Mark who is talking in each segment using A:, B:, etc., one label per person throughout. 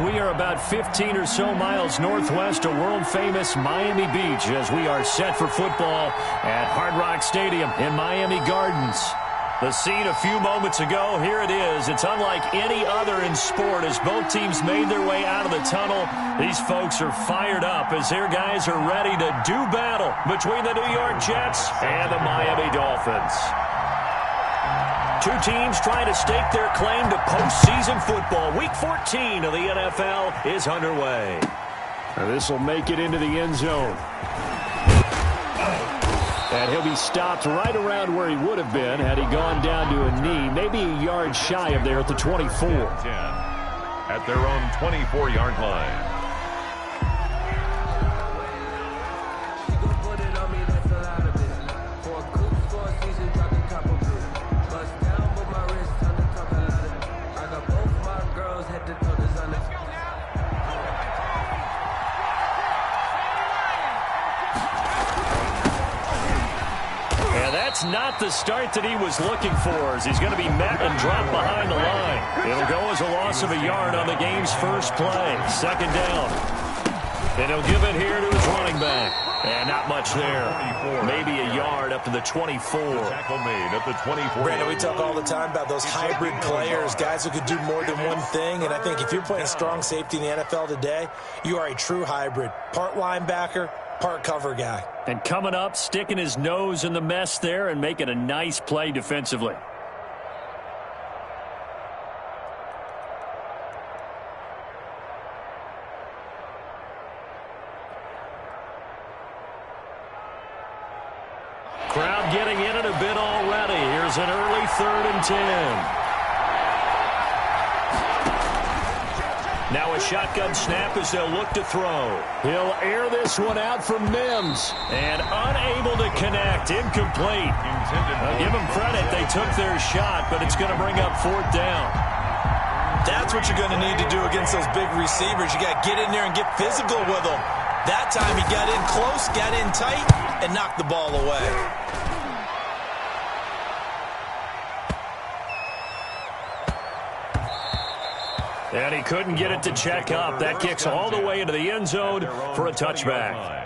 A: We are about 15 or so miles northwest of world-famous Miami Beach as we are set for football at Hard Rock Stadium in Miami Gardens. The scene a few moments ago, here it is. It's unlike any other in sport as both teams made their way out of the tunnel. These folks are fired up as their guys are ready to do battle between the New York Jets and the Miami Dolphins. Two teams trying to stake their claim to postseason football. Week 14 of the NFL is underway. This will make it into the end zone. And he'll be stopped right around where he would have been had he gone down to a knee, maybe a yard shy of there at the 24.
B: At their own 24-yard line.
A: Not the start that he was looking for as he's going to be met and dropped behind the line. It'll go as a loss of a yard on the game's first play. Second down. And he'll give it here to his running back. And not much there. Maybe a yard up to the 24.
B: Tackle made at the 24.
C: Brandon, we talk all the time about those hybrid players, guys who could do more than one thing. And I think if you're playing strong safety in the NFL today, you are a true hybrid. Part linebacker, part cover guy.
A: And coming up, sticking his nose in the mess there and making a nice play defensively. Crowd getting in it a bit already. Here's an early 3rd and 10. Now a shotgun snap as they'll look to throw. He'll air this one out for Mims. And unable to connect. Incomplete. Give them credit. They took their shot, but it's going to bring up 4th down.
C: That's what you're going to need to do against those big receivers. You got to get in there and get physical with them. That time he got in close, got in tight, and knocked the ball away.
A: And he couldn't get it to check up. That kicks all the way into the end zone for a touchback.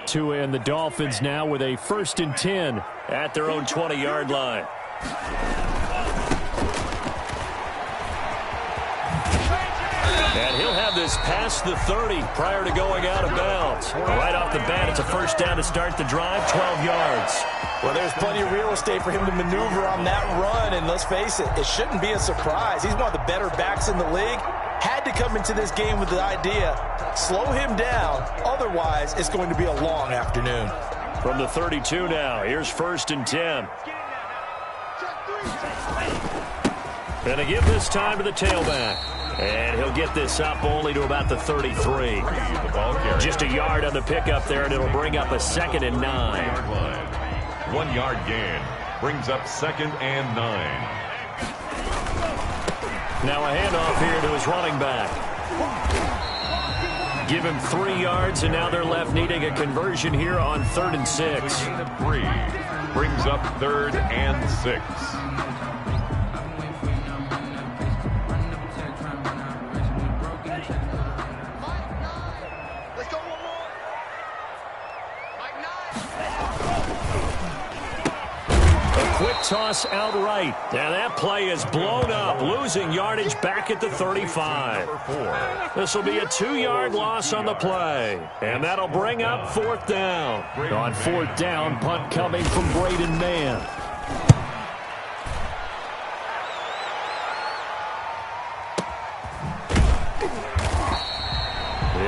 A: To end the Dolphins now with a 1st and 10 at their own 20-yard line. And he'll have this past the 30 prior to going out of bounds. Right off the bat, it's a 1st down to start the drive, 12 yards.
C: Well, there's plenty of real estate for him to maneuver on that run, and let's face it, it shouldn't be a surprise. He's one of the better backs in the league. Had to come into this game with the idea, slow him down, otherwise it's going to be a long afternoon.
A: From the 32 now, here's 1st and 10. And a give this time to the tailback. And he'll get this up only to about the 33. Just a yard on the pickup there, and it'll bring up a 2nd and 9.
B: 1 yard gain brings up 2nd and 9.
A: Now a handoff here to his running back. Give him 3 yards, and now they're left needing a conversion here on 3rd and 6.
B: 3 brings up 3rd and 6.
A: Toss outright. And that play is blown up, losing yardage back at the 35. This will be a 2-yard loss on the play. And that'll bring up 4th down. On 4th down, punt coming from Braden Mann.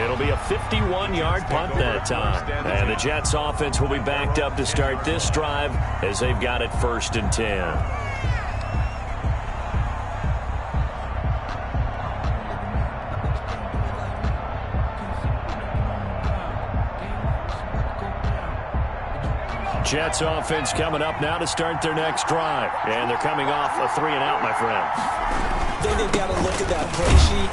A: It'll be a 51-yard punt that time. And the Jets offense will be backed up to start this drive as they've got it 1st and 10. Jets offense coming up now to start their next drive. And they're coming off a 3-and-out, my friend.
C: Then they've got to look at that play sheet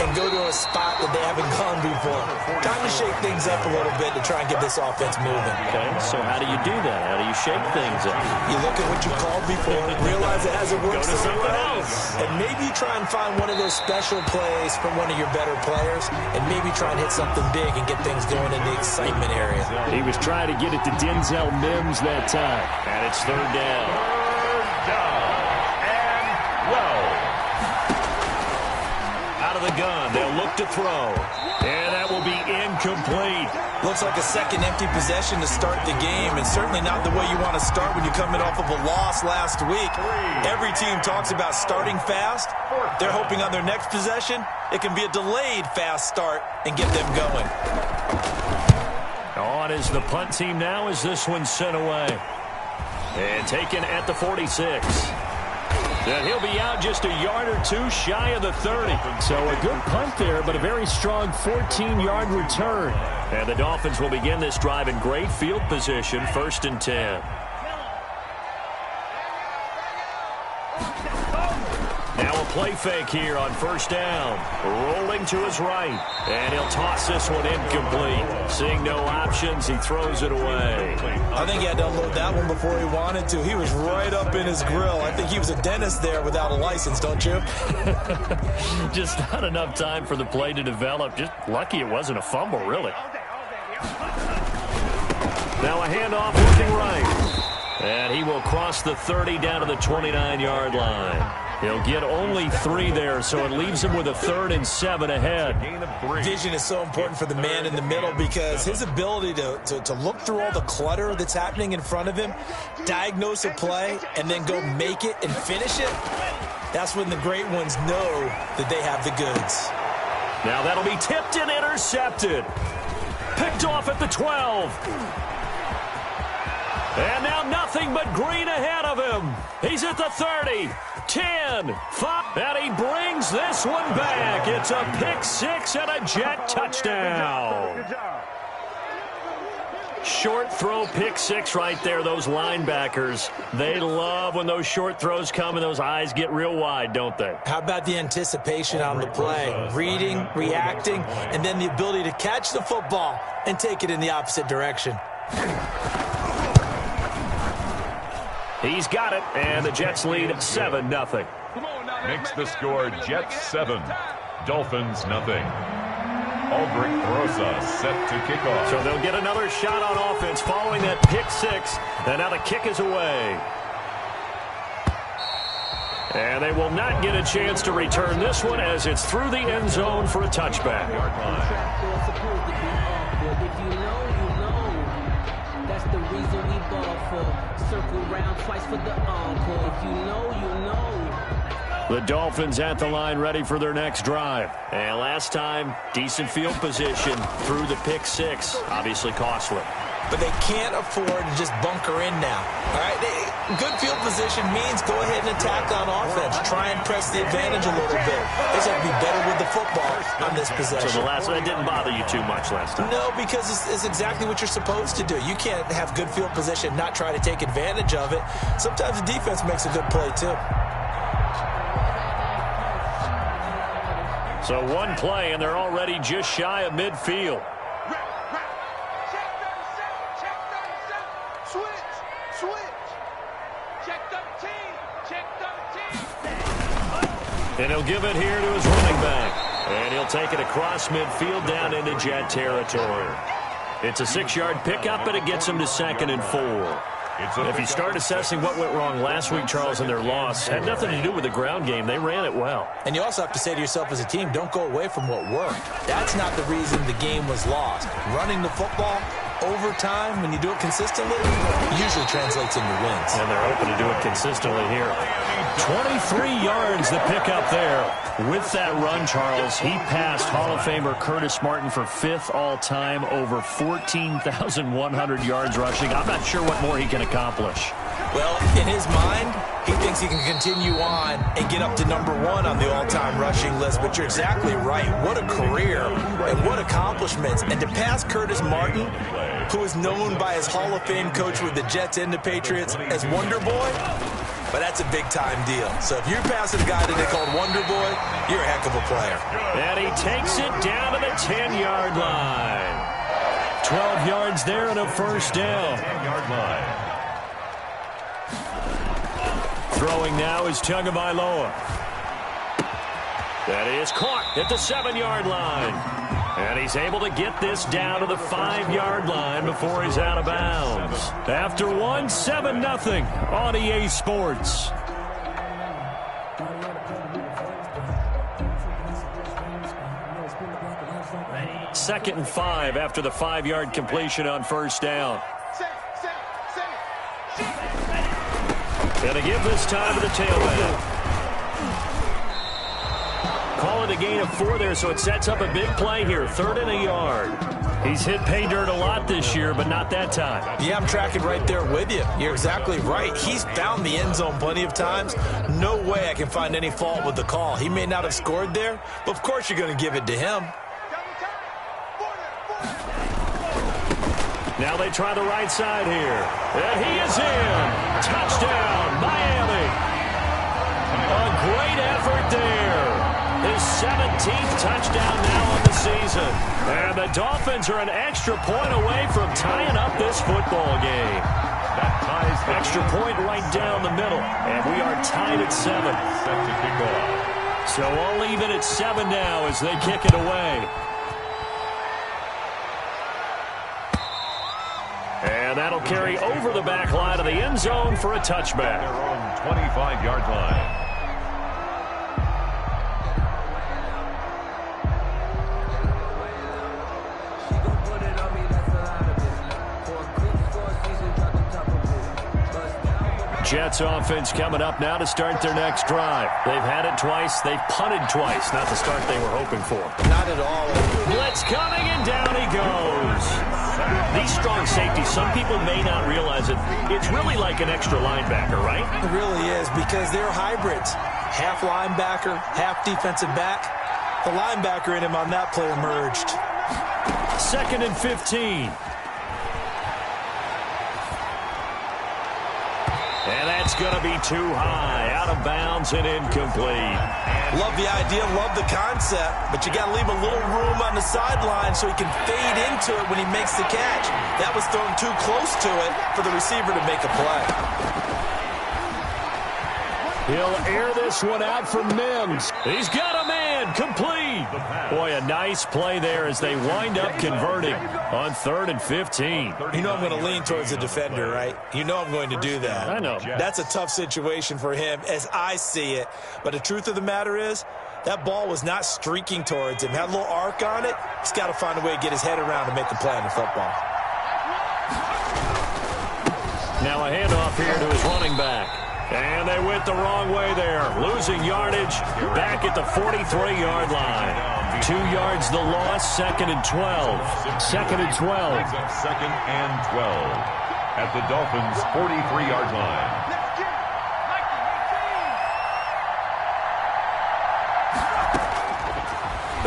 C: and go to a spot that they haven't gone before. Time to shake things up a little bit to try and get this offense moving.
A: Okay, so how do you do that? How do you shake things up?
C: You look at what you called before, realize it hasn't worked
A: Go to something else.
C: And maybe try and find one of those special plays from one of your better players, and maybe try and hit something big and get things going in the excitement area.
A: He was trying to get it to Denzel Mims that time. And it's 3rd down.
B: 3rd down and 12.
A: Out of the gun, they'll look to throw. And that will be incomplete.
C: Looks like a second empty possession to start the game, and certainly not the way you want to start when you're coming off of a loss last week. Every team talks about starting fast. They're hoping on their next possession, it can be a delayed fast start and get them going.
A: On is the punt team now as this one's sent away. And taken at the 46. And he'll be out just a yard or two shy of the 30. So a good punt there, but a very strong 14-yard return. And the Dolphins will begin this drive in great field position, 1st and 10. Now a play fake here on 1st down. Rolling to his right. And he'll toss this one incomplete. Seeing no options, he throws it away.
C: I think he had to unload that one before he wanted to. He was right up in his grill. I think he was a dentist there without a license, don't you?
A: Just not enough time for the play to develop. Just lucky it wasn't a fumble, really. Now a handoff looking right. And he will cross the 30 down to the 29-yard line. He'll get only 3 there, so it leaves him with a 3rd and 7 ahead.
C: Vision is so important for the man in the middle because his ability to look through all the clutter that's happening in front of him, diagnose a play, and then go make it and finish it, that's when the great ones know that they have the goods.
A: Now that'll be tipped and intercepted. Picked off at the 12. And now nothing but green ahead of him. He's at the 30, 10, 5, and he brings this one back. It's a pick 6 and a Jet touchdown. Short throw, pick 6 right there. Those linebackers, they love when those short throws come and those eyes get real wide, don't they?
C: How about the anticipation on the play? Reading, reacting, and then the ability to catch the football and take it in the opposite direction.
A: He's got it, and the Jets lead 7-0.
B: Makes the score Jets 7, Dolphins nothing. Aldrich Rosa set to kick off.
A: So they'll get another shot on offense following that pick 6, and now the kick is away. And they will not get a chance to return this one as it's through the end zone for a touchback.
D: That's the reason we ball for. Circle round twice for the encore. If you know, you know.
A: The Dolphins at the line ready for their next drive. And last time, decent field position through the pick 6. Obviously costly.
C: But they can't afford to just bunker in now. All right, good field position means go ahead and attack on offense. Try and press the advantage a little bit. They just have to be better with the football on this possession.
A: So the last one didn't bother you too much last time?
C: No, because it's exactly what you're supposed to do. You can't have good field position, not try to take advantage of it. Sometimes the defense makes a good play, too.
A: So one play, and they're already just shy of midfield. And he'll give it here to his running back. And he'll take it across midfield down into Jet territory. It's a 6-yard pickup, but it gets him to 2nd and 4. If you start assessing what went wrong last week, Charles, in their loss, had nothing to do with the ground game. They ran it well.
C: And you also have to say to yourself as a team, don't go away from what worked. That's not the reason the game was lost. Running the football over time, when you do it consistently, usually translates into wins.
A: And they're hoping to do it consistently here. 23 yards the pickup there. With that run, Charles, he passed Hall of Famer Curtis Martin for 5th all-time, over 14,100 yards rushing. I'm not sure what more he can accomplish.
C: Well, in his mind, he thinks he can continue on and get up to #1 on the all-time rushing list. But you're exactly right. What a career and what accomplishments. And to pass Curtis Martin, who is known by his Hall of Fame coach with the Jets and the Patriots as Wonder Boy, but that's a big-time deal. So if you're passing a guy today called Wonder Boy, you're a heck of a player.
A: And he takes it down to the 10-yard line. 12 yards there and a first down.
B: 10-yard line.
A: Throwing now is Tagovailoa. That is caught at the 7-yard line. And he's able to get this down to the 5-yard line before he's out of bounds. After one, 7-0 on EA Sports. Second and 5 after the 5-yard completion on first down. Going to give this time to the tailback. Call it a gain of 4 there, so it sets up a big play here. 3rd and a yard. He's hit pay dirt a lot this year, but not that time.
C: Yeah, I'm tracking right there with you. You're exactly right. He's found the end zone plenty of times. No way I can find any fault with the call. He may not have scored there, but of course you're going to give it to him.
A: Now they try the right side here. And he is in. Touchdown, Miami. A great effort there. His 17th touchdown now on the season. And the Dolphins are an extra point away from tying up this football game.
B: That ties the
A: extra point right down the middle. And we are tied at 7.
B: set to kick off.
A: So all even at 7 now as they kick it away. And that'll carry over the back line of the end zone for a touchback.
B: Their own 25-yard line.
A: Jets offense coming up now to start their next drive. They've had it twice. They've punted twice. Not the start they were hoping for.
C: Not at all.
A: Blitz coming, and down he goes. These strong safeties, some people may not realize it. It's really like an extra linebacker, right?
C: It really is, because they're hybrids. Half linebacker, half defensive back. The linebacker in him on that play emerged.
A: 2nd and 15. And that's going to be too high, out of bounds and incomplete.
C: Love the idea, love the concept, but you got to leave a little room on the sideline so he can fade into it when he makes the catch. That was thrown too close to it for the receiver to make a play.
A: He'll air this one out for Mims. He's got a man, complete. Boy, a nice play there as they wind up converting on 3rd and 15.
C: You know I'm going to lean towards the defender, right? You know I'm going to do that.
A: I know.
C: That's a tough situation for him as I see it. But the truth of the matter is, that ball was not streaking towards him. Had a little arc on it. He's got to find a way to get his head around to make the play on the football.
A: Now a handoff here to his running back. And they went the wrong way there. Losing yardage back at the 43-yard line. 2 yards the loss, 2nd and 12. 2nd and 12.
B: Brings up 2nd and 12 at the Dolphins' 43-yard line.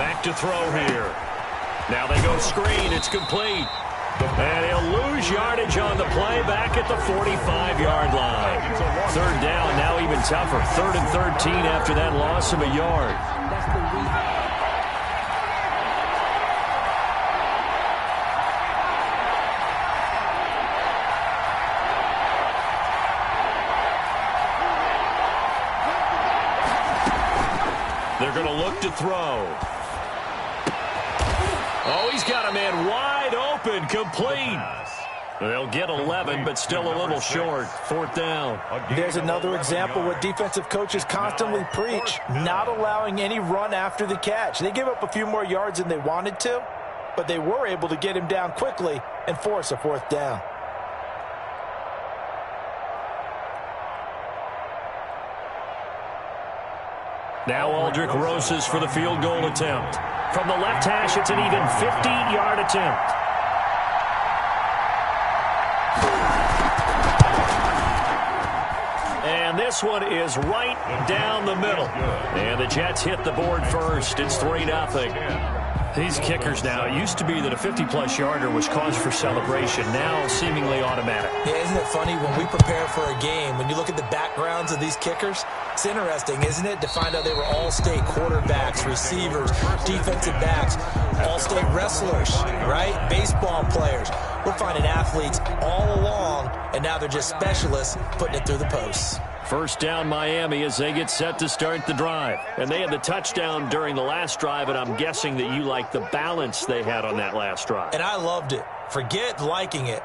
A: Back to throw here. Now they go screen. It's complete. And he'll lose yardage on the play back at the 45-yard line. 3rd down, now even tougher. 3rd and 13 after that loss of a yard. They're going to look to throw. Oh, he's got a man wide open, complete. They'll get 11, but still a little short. 4th down.
C: There's another example what defensive coaches constantly preach, not allowing any run after the catch. They give up a few more yards than they wanted to, but they were able to get him down quickly and force a 4th down.
A: Now Aldrick Rosas for the field goal attempt. From the left hash, it's an even 50-yard attempt. this one is right down the middle. And the Jets hit the board first. It's 3-0. These kickers now, it used to be that a 50-plus yarder was cause for celebration. Now seemingly automatic.
C: Yeah, isn't it funny when we prepare for a game, when you look at the backgrounds of these kickers, it's interesting, isn't it, to find out they were all-state quarterbacks, receivers, defensive backs, all-state wrestlers, right? Baseball players. We're finding athletes all along, and now they're just specialists putting it through the posts.
A: First down, Miami, as they get set to start the drive. And they had the touchdown during the last drive, and I'm guessing that you like the balance they had on that last drive.
C: And I loved it. Forget liking it.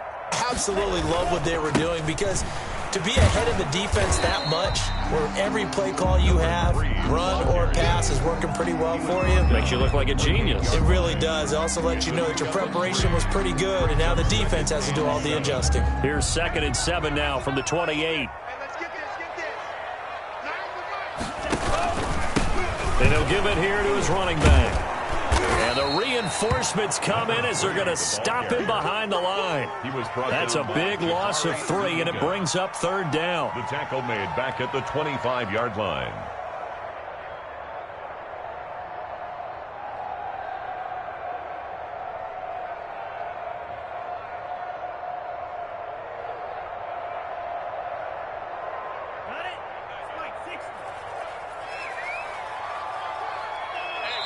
C: Absolutely love what they were doing, because to be ahead of the defense that much, where every play call you have, run or pass, is working pretty well for you.
A: Makes you look like a genius.
C: It really does. It also lets you know that your preparation was pretty good, and now the defense has to do all the adjusting.
A: Here's 2nd and 7 now from the 28. And he'll give it here to his running back. And the reinforcements come in as they're going to stop him behind the line. That's a big loss of 3, and it brings up 3rd down.
B: The tackle made back at the 25-yard line.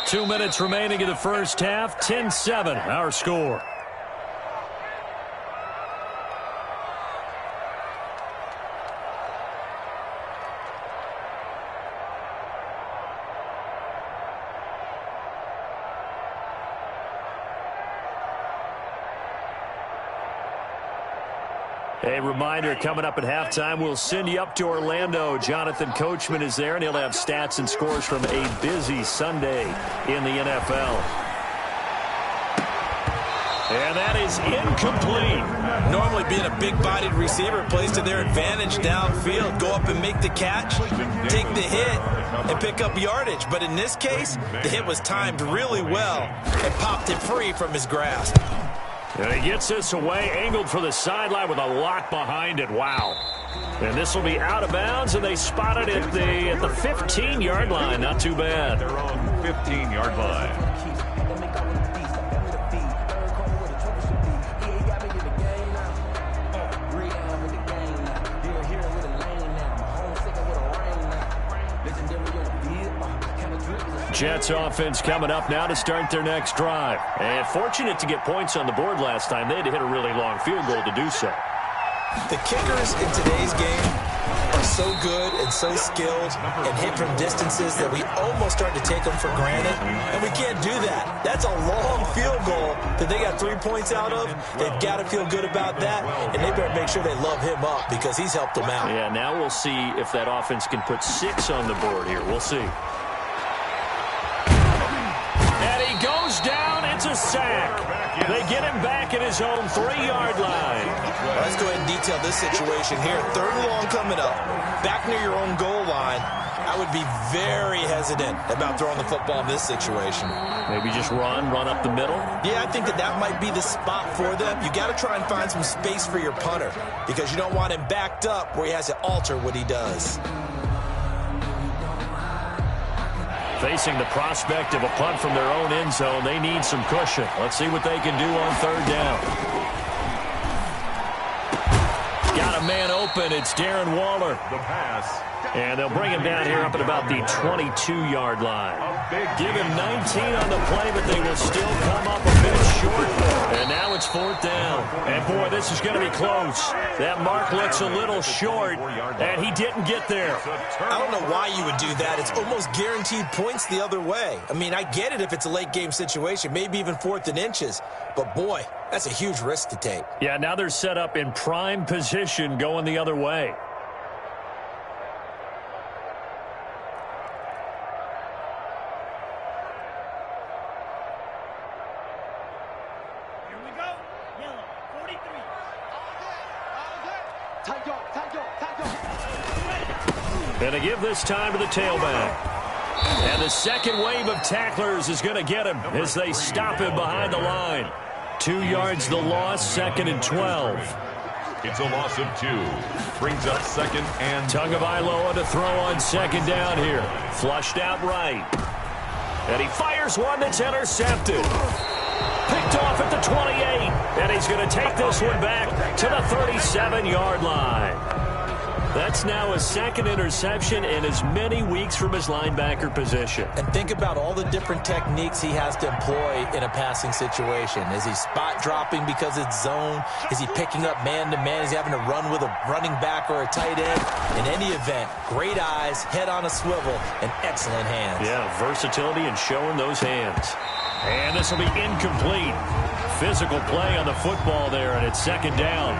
A: Two minutes remaining in the first half. 10-7, our score. A reminder, coming up at halftime, we'll send you up to Orlando. Jonathan Coachman is there, and he'll have stats and scores from a busy Sunday in the NFL. And that is incomplete.
C: Normally being a big-bodied receiver plays to their advantage downfield. Go up and make the catch, take the hit, and pick up yardage. But in this case, the hit was timed really well and popped it free from his grasp.
A: And he gets this away, angled for the sideline with a lock behind it. Wow. And this will be out of bounds, and they spot it at the 15-yard line. Not too bad.
B: Their own 15-yard line.
A: Jets offense coming up now to start their next drive. And fortunate to get points on the board last time. They had to hit a really long field goal to do so.
C: The kickers in today's game are so good and so skilled and hit from distances that we almost start to take them for granted. And we can't do that. That's a long field goal that they got 3 points out of. They've got to feel good about that. And they better make sure they love him up, because he's helped them out.
A: Yeah, now we'll see if that offense can put 6 on the board here. We'll see. Goes down, it's a sack. They get him back at his own 3-yard line.
C: Let's go ahead and detail this situation here. 3rd and long coming up, back near your own goal line. I would be very hesitant about throwing the football in this situation.
A: Maybe just run up the middle?
C: Yeah, I think that might be the spot for them. You got to try and find some space for your punter, because you don't want him backed up where he has to alter what he does.
A: Facing the prospect of a punt from their own end zone, they need some cushion. Let's see what they can do on 3rd down. Got a man open. It's Darren Waller.
B: The pass.
A: And they'll bring him down here up at about the 22-yard line. Give him 19 on the play, but they will still come up a bit short. And now it's 4th down. And, boy, this is going to be close. That mark looks a little short, and he didn't get there.
C: I don't know why you would do that. It's almost guaranteed points the other way. I mean, I get it if it's a late-game situation, maybe even 4th and inches. But, boy, that's a huge risk to take.
A: Yeah, now they're set up in prime position going the other way. And to give this time to the tailback. And the second wave of tacklers is going to get him as they stop him behind the line. 2 yards the loss, 2nd and 12.
B: It's a loss of 2. Brings up 2nd and...
A: Tagovailoa to throw on 2nd down here. Flushed out right. And he fires one that's intercepted. Picked off at the 28. And he's going to take this one back to the 37-yard line. That's now his 2nd interception in as many weeks from his linebacker position.
C: And think about all the different techniques he has to employ in a passing situation. Is he spot dropping because it's zone? Is he picking up man-to-man? Is he having to run with a running back or a tight end? In any event, great eyes, head on a swivel, and excellent hands.
A: Yeah, versatility and showing those hands. And this will be incomplete. Physical play on the football there, and it's 2nd down.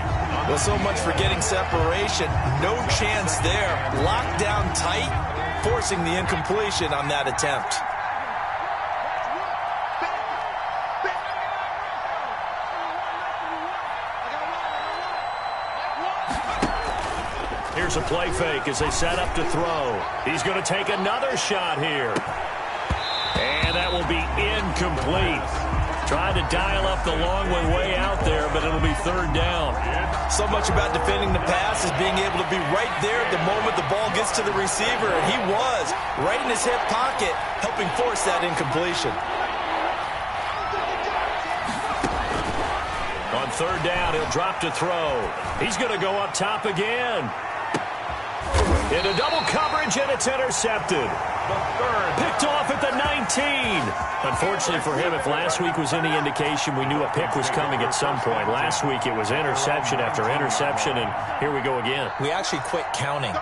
C: Well, so much for getting separation. No chance there. Locked down tight, forcing the incompletion on that attempt.
A: Here's a play fake as they set up to throw. He's going to take another shot here. And that will be incomplete. Trying to dial up the long one way out there, but it'll be 3rd down.
C: So much about defending the pass is being able to be right there at the moment the ball gets to the receiver, and he was right in his hip pocket, helping force that incompletion.
A: On 3rd down, he'll drop to throw. He's going to go up top again. Into double coverage, and it's intercepted. Picked off at the 19. Unfortunately for him, if last week was any indication, we knew a pick was coming at some point. Last week, it was interception after interception, and here we go again.
C: We actually quit counting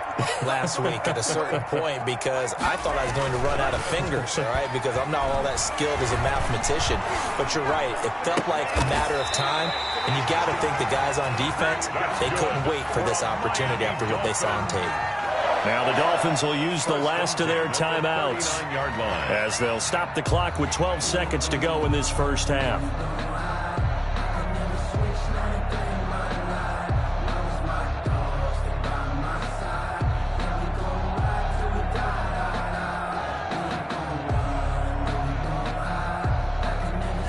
C: last week at a certain point because I thought I was going to run out of fingers, all right, because I'm not all that skilled as a mathematician. But you're right. It felt like a matter of time, and you got to think the guys on defense, they couldn't wait for this opportunity after what they saw on tape.
A: Now the Dolphins will use the last of their timeouts as they'll stop the clock with 12 seconds to go in this first half.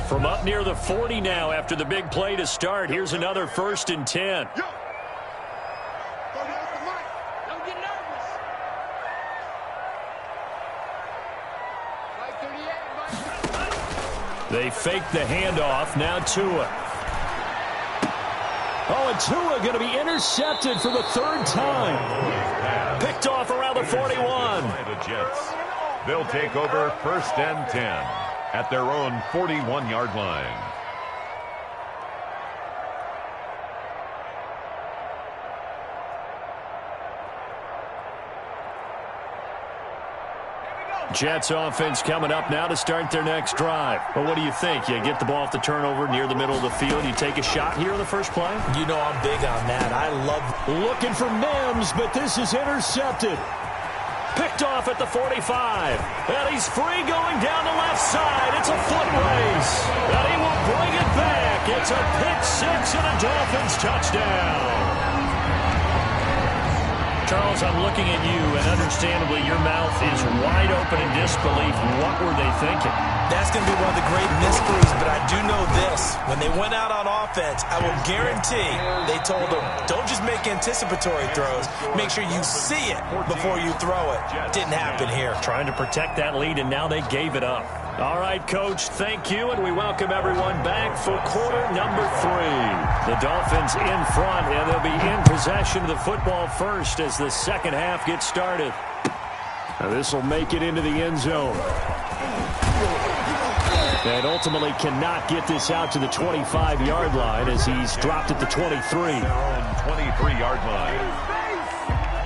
A: From up near the 40 now after the big play to start, here's another 1st and 10. They fake the handoff. Now Tua. Oh, and Tua going to be intercepted for the 3rd time. Picked off around the 41.
B: The Jets. They'll take over 1st and 10 at their own 41-yard line.
A: Jets offense coming up now to start their next drive. Well, what do you think? You get the ball off the turnover near the middle of the field. You take a shot here in the first play?
C: You know I'm big on that. I love
A: looking for Mims, but this is intercepted. Picked off at the 45. And he's free going down the left side. It's a foot race. And he will bring it back. It's a pick 6 and a Dolphins touchdown. Charles, I'm looking at you, and understandably, your mouth is wide open in disbelief. What were they thinking?
C: That's going to be one of the great mysteries, but I do know this. When they went out on offense, I will guarantee they told them, don't just make anticipatory throws. Make sure you see it before you throw it. Didn't happen here.
A: Trying to protect that lead, and now they gave it up. All right, Coach, thank you, and we welcome everyone back for quarter number 3. The Dolphins in front, and they'll be in possession of the football first as the second half gets started. Now this will make it into the end zone. And ultimately cannot get this out to the 25-yard line as he's dropped at the 23.
B: Their own 23-yard line.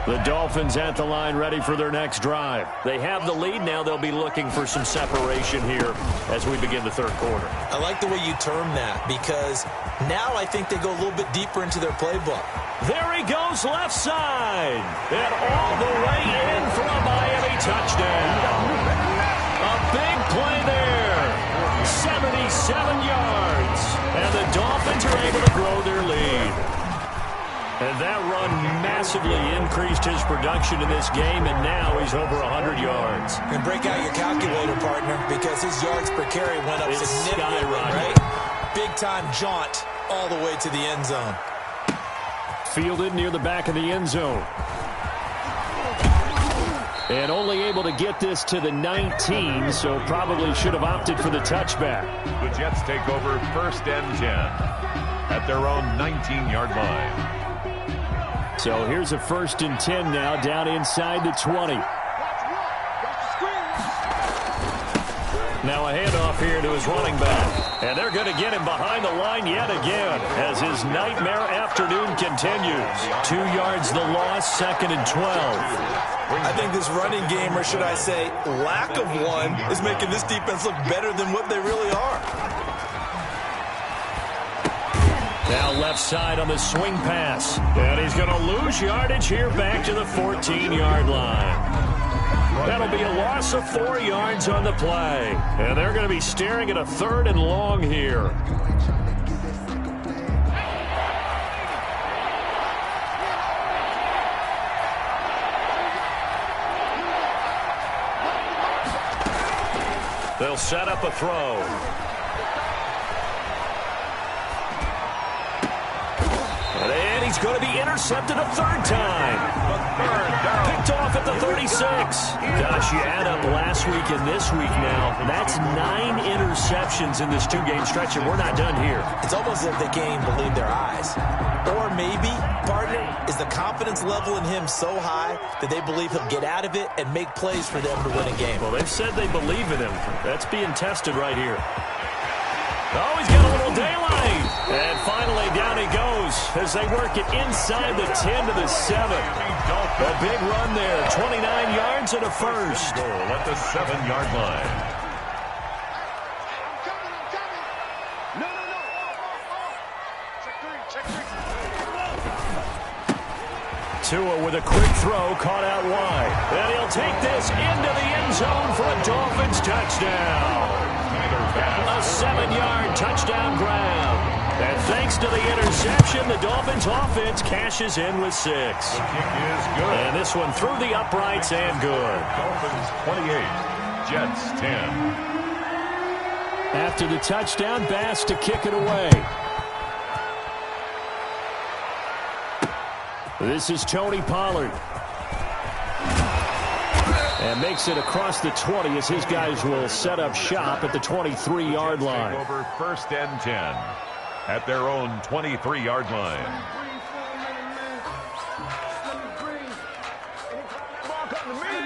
A: The Dolphins at the line ready for their next drive. They have the lead now. They'll be looking for some separation here as we begin the third quarter.
C: I like the way you term that because now I think they go a little bit deeper into their playbook.
A: There he goes left side. And all the way in for a Miami touchdown. A big play there. 77 yards. And the Dolphins are able to grow their lead. And that run massively increased his production in this game, and now he's over 100 yards.
C: And break out your calculator, partner, because his yards per carry went up significantly, right? Big-time jaunt all the way to the end zone.
A: Fielded near the back of the end zone. And only able to get this to the 19, so probably should have opted for the touchback.
B: The Jets take over 1st and 10 at their own 19-yard line.
A: So here's a 1st and 10 now, down inside the 20. Now a handoff here to his running back. And they're going to get him behind the line yet again as his nightmare afternoon continues. 2 yards the loss, 2nd and 12.
C: I think this running game, or should I say lack of one, is making this defense look better than what they really are.
A: Now left side on the swing pass. And he's going to lose yardage here back to the 14-yard line. That'll be a loss of 4 yards on the play. And they're going to be staring at a 3rd and long here. They'll set up a throw. And he's going to be intercepted a 3rd time. Picked off at the 36. Gosh, you add up last week and this week now. That's 9 interceptions in this 2-game stretch, and we're not done here.
C: It's almost as if they can't even believe their eyes. Or maybe, partner, is the confidence level in him so high that they believe he'll get out of it and make plays for them to win a game.
A: Well, they've said they believe in him. That's being tested right here. Oh, he's got a little daylight. And finally, down he goes as they work it inside the 10 to the 7. A big run there, 29 yards and a 1st.
B: Goal at the 7-yard line.
A: Tua with a quick throw, caught out wide. And he'll take this into the end zone for a Dolphins touchdown. A 7-yard touchdown grab. And thanks to the interception, the Dolphins offense cashes in with 6.
B: The kick is good.
A: And this one through the uprights and good.
B: Dolphins 28, Jets 10.
A: After the touchdown, Bass to kick it away. This is Tony Pollard. And makes it across the 20 as his guys will set up shop at the 23-yard line.
B: Take over 1st and 10 at their own 23-yard line.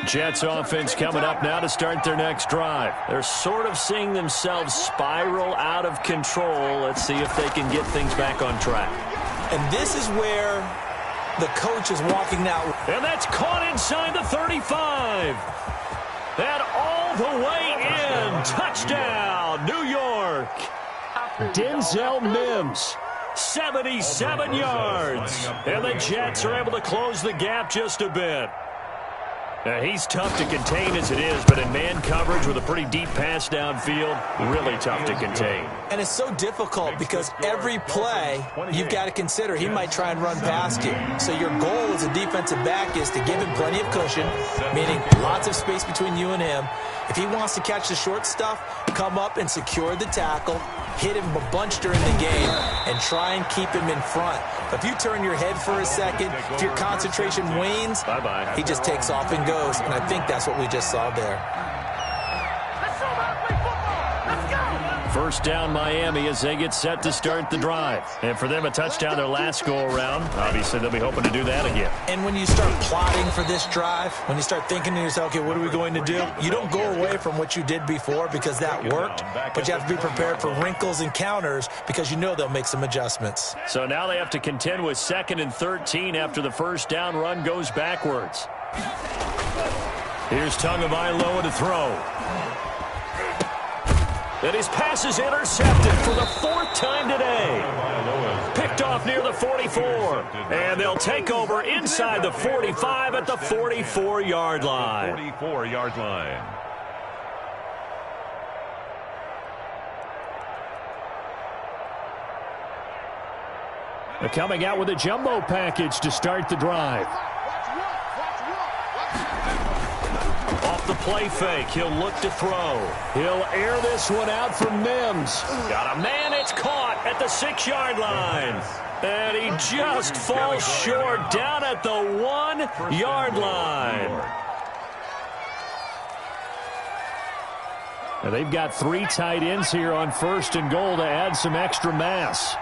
A: Jets offense coming up now to start their next drive. They're sort of seeing themselves spiral out of control. Let's see if they can get things back on track.
C: And this is where the coach is walking out.
A: And that's caught inside the 35. And all the way in. Touchdown, New York. Denzel Mims, 77 yards. And the Jets are able to close the gap just a bit. He's tough to contain as it is, but in man coverage with a pretty deep pass downfield, really tough to contain.
C: And it's so difficult because every play you've got to consider he might try and run past you. So your goal as a defensive back is to give him plenty of cushion, meaning lots of space between you and him. If he wants to catch the short stuff, come up and secure the tackle, hit him a bunch during the game, and try and keep him in front. But if you turn your head for a second, if your concentration wanes,
A: bye-bye.
C: He just takes off and goes, and I think that's what we just saw there.
A: First down, Miami, as they get set to start the drive. And for them, a touchdown their last go-around. Obviously, they'll be hoping to do that again.
C: And when you start plotting for this drive, when you start thinking to yourself, okay, what are we going to do? You don't go away from what you did before because that worked, but you have to be prepared for wrinkles and counters because you know they'll make some adjustments.
A: So now they have to contend with 2nd and 13 after the first down run goes backwards. Here's Tagovailoa to throw. And his pass is intercepted for the 4th time today. Picked off near the 44. And they'll take over inside the 45 at the 44-yard line.
B: 44-yard line.
A: They're coming out with a jumbo package to start the drive. Off the play fake. He'll look to throw. He'll air this one out for Mims. Got a man. It's caught at the 6-yard line. And he just falls short down at the 1-yard line. Now they've got 3 tight ends here on 1st and goal to add some extra mass.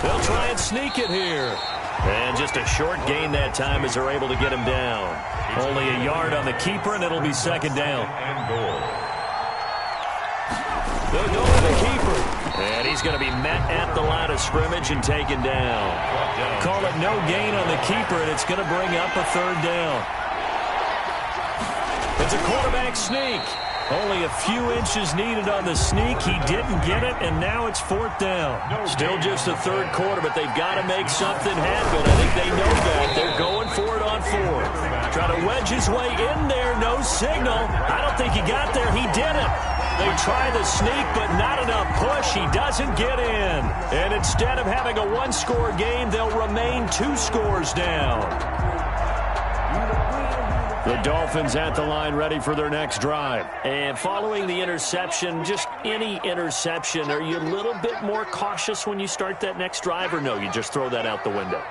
A: They'll try and sneak it here. And just a short gain that time as they're able to get him down. Only a yard on the keeper, and it'll be 2nd down. They'll go with the keeper. And he's going to be met at the line of scrimmage and taken down. Call it no gain on the keeper, and it's going to bring up a 3rd down. It's a quarterback sneak. Only a few inches needed on the sneak. He didn't get it, and now it's 4th down. Still just the 3rd quarter, but they've got to make something happen. I think they know that. They're going for it on 4th. Try to wedge his way in there. No signal. I don't think he got there. He didn't. They try the sneak, but not enough push. He doesn't get in. And instead of having a 1-score game, they'll remain 2 scores down. The Dolphins at the line ready for their next drive. And following the interception, just any interception, are you a little bit more cautious when you start that next drive, or no, you just throw that out the window?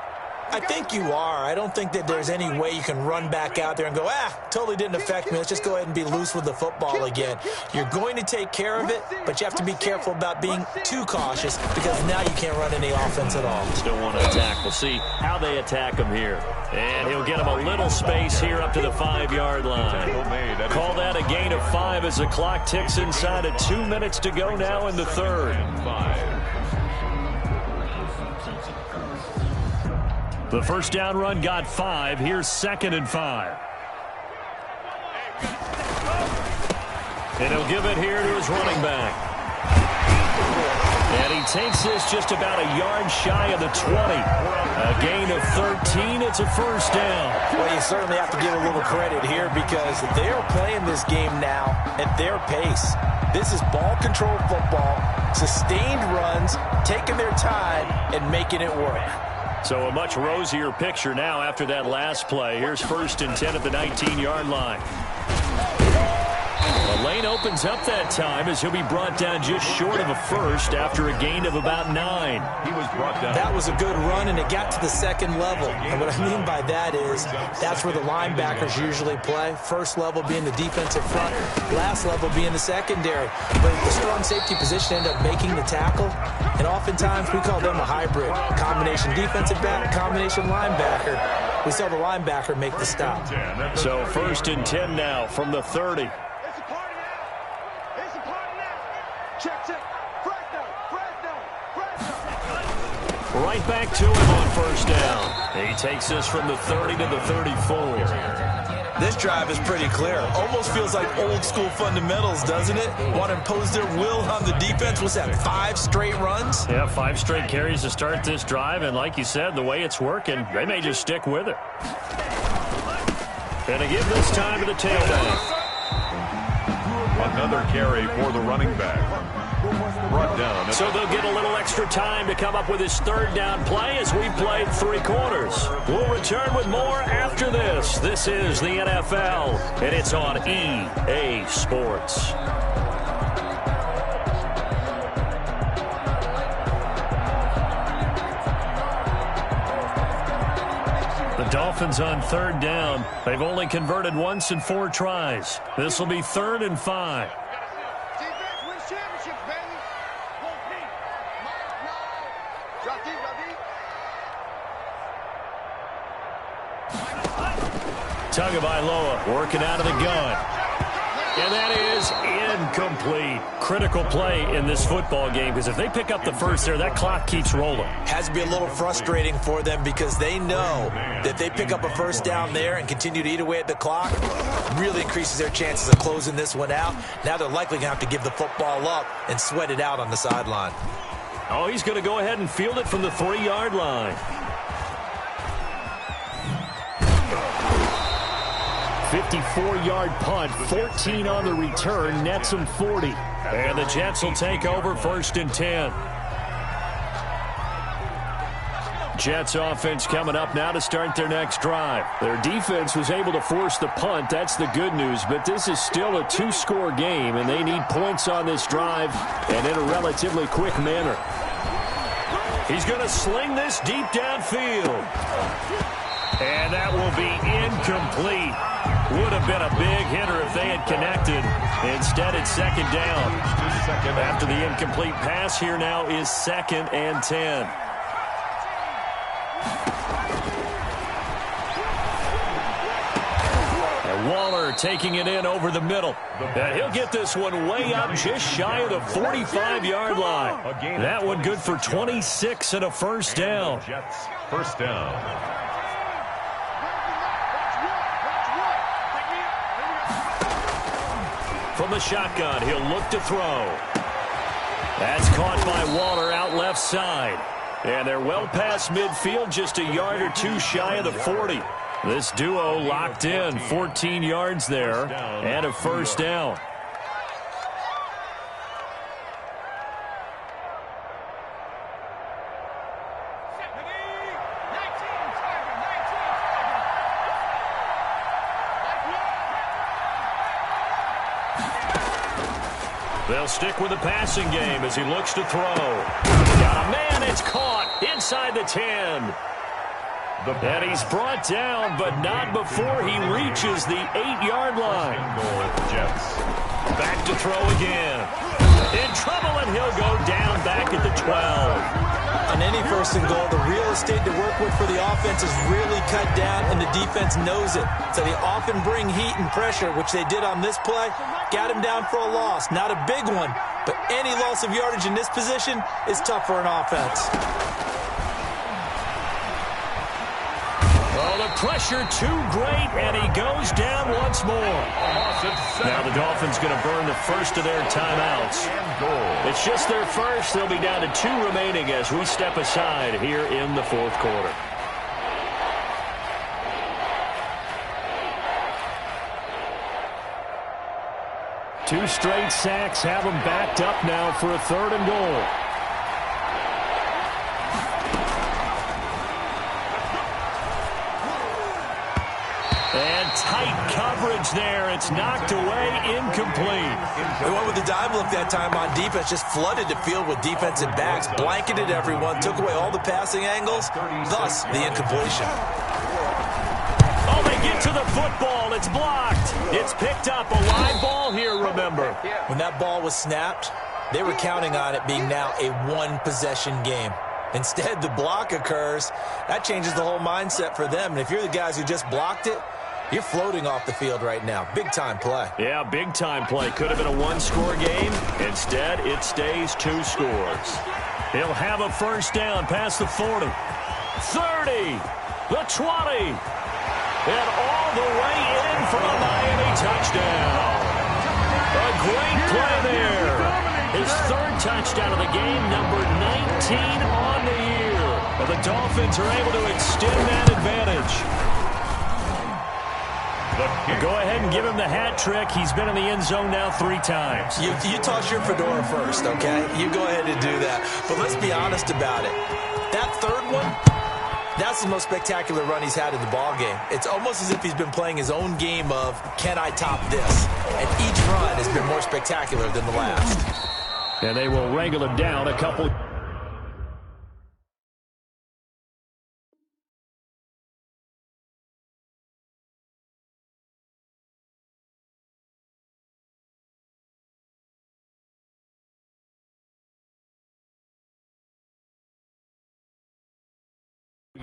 C: I think you are. I don't think that there's any way you can run back out there and go, totally didn't affect me. Let's just go ahead and be loose with the football again. You're going to take care of it, but you have to be careful about being too cautious because now you can't run any offense at all.
A: Still want to attack. We'll see how they attack him here. And he'll get him a little space here up to the 5-yard line. Call that a gain of 5 as the clock ticks inside of 2 minutes to go now in the 3rd. The first down run got 5. Here's 2nd and 5. And he'll give it here to his running back. And he takes this just about a yard shy of the 20. A gain of 13. It's a 1st down.
C: Well, you certainly have to give a little credit here because they're playing this game now at their pace. This is ball control football, sustained runs, taking their time, and making it work.
A: So a much rosier picture now after that last play. Here's 1st and 10 at the 19-yard line. The lane opens up that time as he'll be brought down just short of a 1st after a gain of about 9.
B: He was brought down.
C: That was a good run, and it got to the 2nd level. And what I mean by that is that's where the linebackers usually play. First level being the defensive front, last level being the secondary. But the strong safety position ended up making the tackle, and oftentimes we call them a hybrid. Combination defensive back, combination linebacker. We saw the linebacker make the stop.
A: So 1st and 10 now from the 30. Right back to him on 1st down. He takes this from the 30 to the 34.
C: This drive is pretty clear. Almost feels like old school fundamentals, doesn't it? Want to impose their will on the defense. What's that, 5 straight runs?
A: Yeah, 5 straight carries to start this drive. And like you said, the way it's working, they may just stick with it. And to give this time to the tailback.
B: Another carry for the running back. Brought down.
A: So they'll get a little extra time to come up with his 3rd down play as we played 3 quarters. We'll return with more after this. This is the NFL, and it's on EA Sports. The Dolphins on 3rd down. They've only converted once in 4 tries. This will be 3rd and 5. Tagovailoa working out of the gun. And that is incomplete. Critical play in this football game because if they pick up the 1st there, that clock keeps rolling.
C: Has to be a little frustrating for them because they know that they pick up a 1st down there and continue to eat away at the clock, really increases their chances of closing this one out. Now they're likely going to have to give the football up and sweat it out on the sideline.
A: Oh, he's going to go ahead and field it from the 3-yard line. 54-yard punt, 14 on the return, nets him 40. And the Jets will take over 1st and 10. Jets offense coming up now to start their next drive. Their defense was able to force the punt. That's the good news, but this is still a two-score game, and they need points on this drive and in a relatively quick manner. He's going to sling this deep downfield. And that will be incomplete. Would have been a big hitter if they had connected. Instead, it's second down. After the incomplete pass, here now is 2nd and 10. And Waller taking it in over the middle. And he'll get this one way up just shy of the 45-yard line. That one good for 26 and a first down.
B: Jets, first down.
A: From the shotgun, he'll look to throw. That's caught by Waller out left side. And they're well past midfield, just a yard or two shy of the 40. This duo locked in, 14 yards there, and a first down. They'll stick with the passing game as he looks to throw. Got a man, it's caught inside the 10. And he's brought down, but not before he reaches the 8-yard line.
B: Jets.
A: Back to throw again. In trouble, and he'll go down back at the 12.
C: On any first and goal, the real estate to work with for the offense is really cut down, and the defense knows it. So they often bring heat and pressure, which they did on this play. Got him down for a loss. Not a big one, but any loss of yardage in this position is tough for an offense.
A: Oh, the pressure too great, and he goes down once more. Now the Dolphins going to burn the first of their timeouts. It's just their first. They'll be down to 2 remaining as we step aside here in the fourth quarter. Two straight sacks have them backed up now for a 3rd and goal. And tight coverage there. It's knocked away, incomplete.
C: They went with the dive look that time on defense, just flooded the field with defensive backs, blanketed everyone, took away all the passing angles, thus the incompletion.
A: Oh, they get to the football. It's blocked. It's picked up. A live ball here, remember.
C: When that ball was snapped, they were counting on it being now a one-possession game. Instead, the block occurs. That changes the whole mindset for them. And if you're the guys who just blocked it, you're floating off the field right now. Big-time play.
A: Yeah, big-time play. Could have been a 1-score game. Instead, it stays 2 scores. He'll have a first down past the 40. 30. The 20. And all the way in for a Miami touchdown. A great play there. His 3rd touchdown of the game, number 19 on the year. And the Dolphins are able to extend that advantage. Go ahead and give him the hat trick. He's been in the end zone now 3 times.
C: You toss your fedora first, okay? You go ahead and do that. But let's be honest about it. That 3rd one, that's the most spectacular run he's had in the ballgame. It's almost as if he's been playing his own game of, can I top this? And each run has been more spectacular than the last.
A: And they will wrangle him down a couple.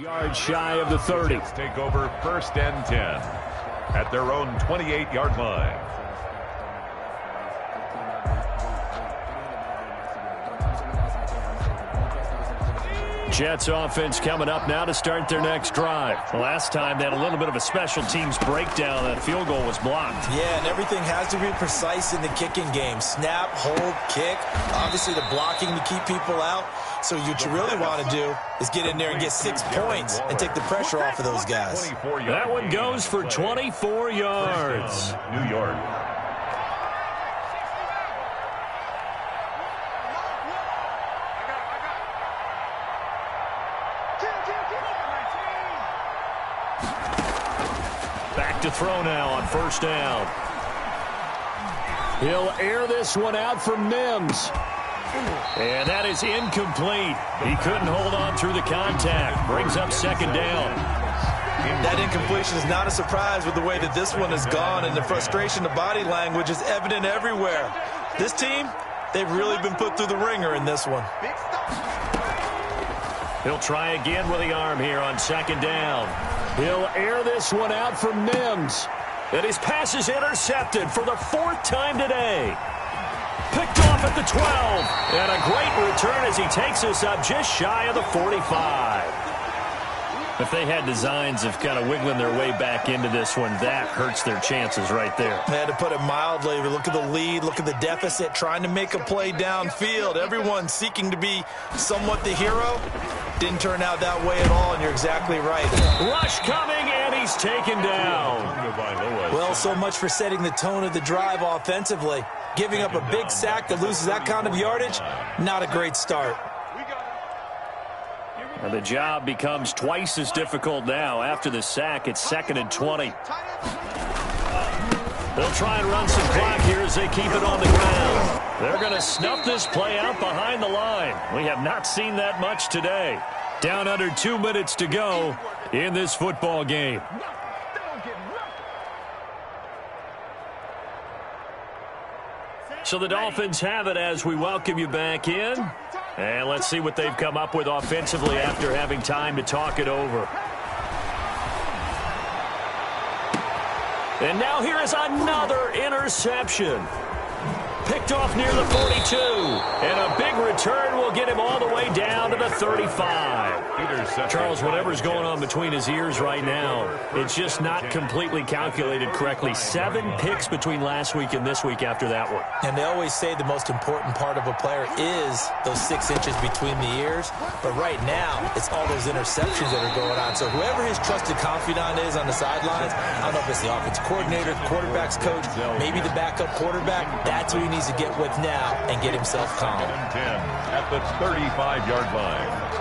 A: Yards shy of the 30.
B: Jets take over 1st and 10 at their own 28-yard line.
A: Jets offense coming up now to start their next drive. Last time they had a little bit of a special teams breakdown. That field goal was blocked.
C: Yeah, and everything has to be precise in the kicking game. Snap, hold, kick. Obviously the blocking to keep people out. So what you really want to do is get in there and get 6 points and take the pressure off of those guys.
A: That one goes for 24 yards.
B: New York.
A: look to throw now on first down. He'll air this one out for Mims. And that is incomplete. He couldn't hold on through the contact. Brings up second down.
C: That incompletion is not a surprise with the way that this one has gone, and the frustration, the body language is evident everywhere. This team, they've really been put through the ringer in this one.
A: He'll try again with the arm here on second down. He'll air this one out for Mims. And his pass is intercepted for the 4th time today. Picked off at the 12. And a great return as he takes us up just shy of the 45. If they had designs of kind of wiggling their way back into this one, that hurts their chances right there.
C: I had to put it mildly. Look at the lead, look at the deficit, trying to make a play downfield. Everyone seeking to be somewhat the hero. Didn't turn out that way at all, and you're exactly right.
A: Rush coming, and he's taken down.
C: Well, so much for setting the tone of the drive offensively. Giving up a big sack that loses that kind of yardage, not a great start.
A: And the job becomes twice as difficult now. After the sack, it's 2nd and 20. They'll try and run some clock here as they keep it on the ground. They're going to snuff this play out behind the line. We have not seen that much today. Down under 2 minutes to go in this football game. So the Dolphins have it as we welcome you back in. And let's see what they've come up with offensively after having time to talk it over. And now here is another interception. Picked off near the 42. And a big return will get him all the way down to the 35. Charles, whatever's going on between his ears right now, it's just not completely calculated correctly. 7 picks between last week and this week after that one.
C: And they always say the most important part of a player is those 6 inches between the ears. But right now, it's all those interceptions that are going on. So whoever his trusted confidant is on the sidelines, I don't know if it's the offensive coordinator, the quarterback's coach, maybe the backup quarterback, that's who he needs to get with now and get himself calm.
B: 10 at the 35-yard line.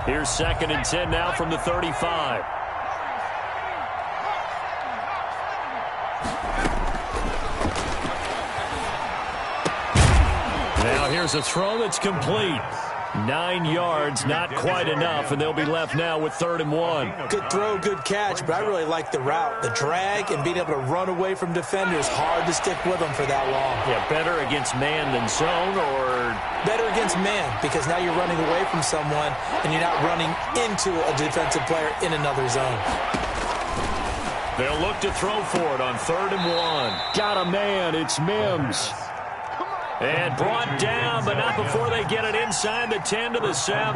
A: Here's 2nd and 10 now from the 35. Now here's a throw that's complete. 9 yards, not quite enough, and they'll be left now with 3rd and 1.
C: Good throw, good catch, but I really like the route. The drag and being able to run away from defenders, hard to stick with them for that long.
A: Yeah, better against man than zone, or?
C: Better against man, because now you're running away from someone and you're not running into a defensive player in another zone.
A: They'll look to throw for it on 3rd and 1. Got a man, it's Mims. And brought down, but not before they get it inside the 10 to the 7.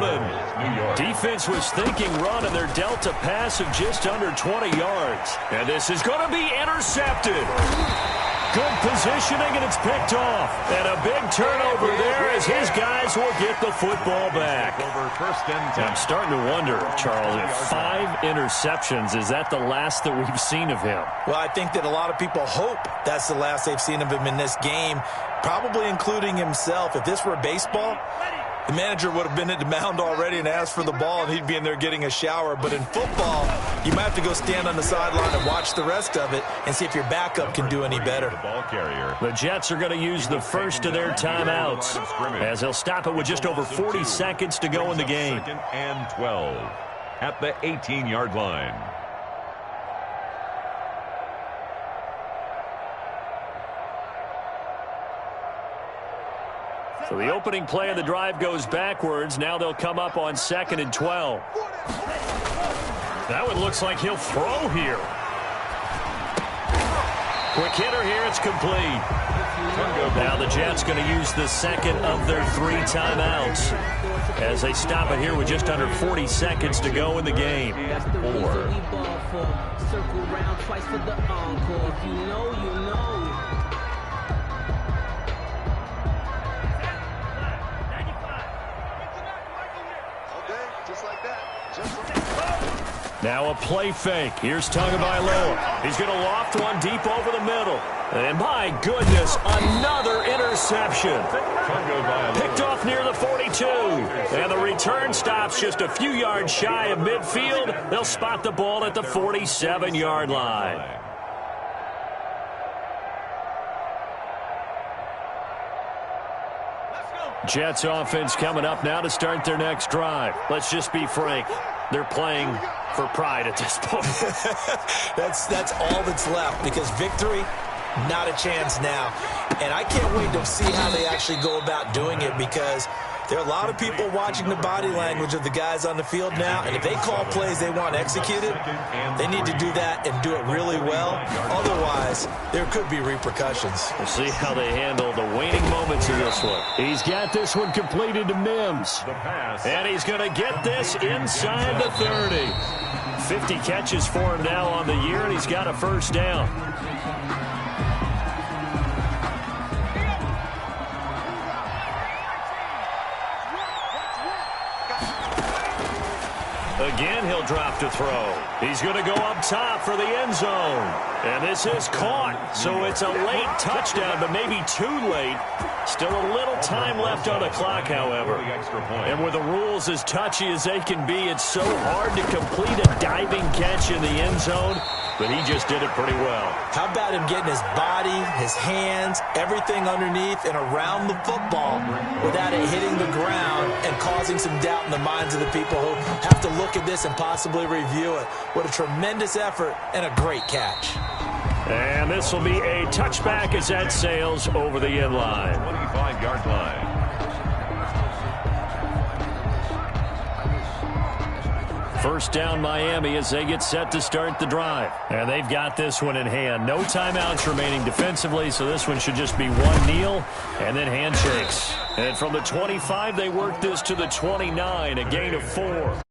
A: Defense was thinking run, and they're dealt a pass of just under 20 yards. And this is going to be intercepted. Good positioning, and it's picked off. And a big turnover there as his guys will get the football back. I'm starting to wonder, Charles, if 5 interceptions, is that the last that we've seen of him?
C: Well, I think that a lot of people hope that's the last they've seen of him in this game, probably including himself. If this were baseball, the manager would have been at the mound already and asked for the ball, and he'd be in there getting a shower. But in football, you might have to go stand on the sideline and watch the rest of it and see if your backup can do any better.
A: The Jets are going to use the first of their timeouts as they'll stop it with just over 40 seconds to go in the game.
B: 2nd and 12 at the 18-yard line.
A: So the opening play of the drive goes backwards. Now they'll come up on 2nd and 12. That one looks like he'll throw here. Quick hitter here. It's complete. Now the Jets going to use the second of their 3 timeouts as they stop it here with just under 40 seconds to go in the game. 4.
D: Circle round twice for the encore. If you know, you know.
A: Now a play fake. Here's Tagovailoa. He's going to loft one deep over the middle. And my goodness, another interception. Picked off near the 42. And the return stops just a few yards shy of midfield. They'll spot the ball at the 47-yard line. Jets offense coming up now to start their next drive. Let's just be frank. They're playing for pride at this point.
C: That's all that's left, because victory, not a chance now. And I can't wait to see how they actually go about doing it, because there are a lot of people watching the body language of the guys on the field now, and if they call plays they want executed, they need to do that and do it really well. Otherwise, there could be repercussions.
A: We'll see how they handle the waning moments of this one. He's got this one completed to Mims. And he's going to get this inside the 30. 50 catches for him now on the year, and he's got a first down. Again, he'll drop to throw. He's going to go up top for the end zone. And this is caught. So it's a late touchdown, but maybe too late. Still a little time left on the clock, however. And with the rules as touchy as they can be, it's so hard to complete a diving catch in the end zone. But he just did it pretty well.
C: How about him getting his body, his hands, everything underneath and around the football without it hitting the ground and causing some doubt in the minds of the people who have to look at this and possibly review it. What a tremendous effort and a great catch.
A: And this will be a touchback as that sails over the end line.
B: 25-yard line.
A: First down Miami as they get set to start the drive. And they've got this one in hand. No timeouts remaining defensively, so this one should just be one kneel and then handshakes. And from the 25, they work this to the 29, a gain of 4.